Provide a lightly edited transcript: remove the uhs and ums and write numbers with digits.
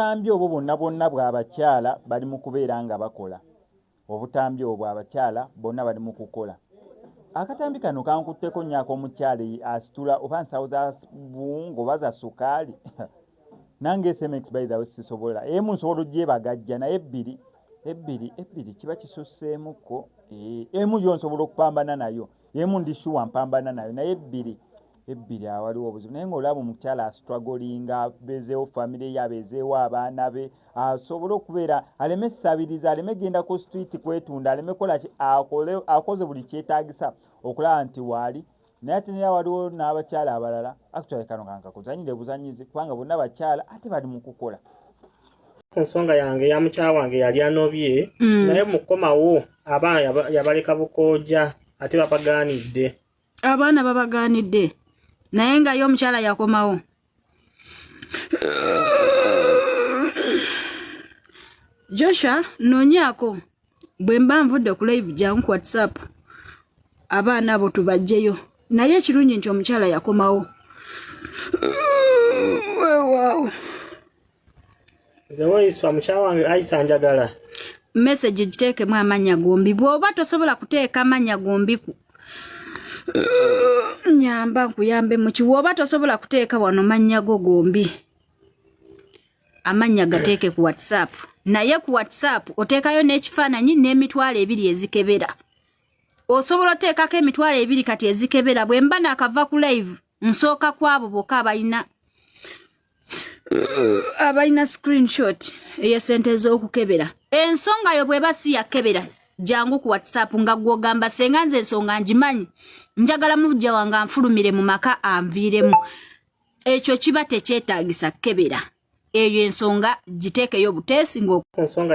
obutambi obwo bonna bw'abakyala bali mu kubeera nga bakola. Obutambi obwo abakyala bonna bali mu kukola. Akatambi kano kankutteko nnyako omukyala asitula oba nsawo za buwungu oba za sukaali. Nange SMX by the way sisobola. Emu nsobola ogyebagajja naye ebbiri kiba kisusseemukko. Emu yo nsobola okupambana nayo. Emu ndishuwa mpambana nayo naye ebbiri awaliwo obuzibu. Naye ng'olaba omukyala astruggolinga abezeewo famire ye abezeewo abaana be asobola okubeera aleme sabiriza aleme genda ku street kwetunda aleme kola akoze buli kyetaagisa okulaba nti waali. Naye ate naye waliwo n'abakyala abalala actually kano kankakuzanyire buzanyizi kubanga bonna bakyala ate bali mu kukola. Ensonga yange ya mukyala wange yali anobye naye mukomawo abaana yabaleka bukooja ate babagaanidde. Abaana babagaanidde naye nga yo omukyala yakomawo. Joshua nonyako bwe mba nvudde ku live jangu ku WhatsApp abaana abo tubajjeyo naye ekirungi nti omukyala yakomawo. Wow. Zewo iswa mukyala wange ayisanjagala. Message giteekemu amannya gombi bw'oba tosobola kuteeka amannya gombi nyamba nkuyambe mu kiwoba tosobola kuteeka wano mannya go gombi amanya gateeke ku WhatsApp naye ku WhatsApp oteekayo n'ekifaananyi n'emitwalo 2 ezikebera. Osobola oteekako emitwalo 2 kati ezikebera bwe mba nakava ku live nsooka kwabo bokka abalina screenshot ey'esente z'okukebera. Ensonga yo bweba si yakebera jangu ku WhatsApp nga gwogamba senga nze ensonga ngimanyi njagala mujja wange anfulumire mu maka anviiremu. Ekyo kiba tekyetaagisa kebera. Eyo ensonga giteekeyo buteesi ng'ensonga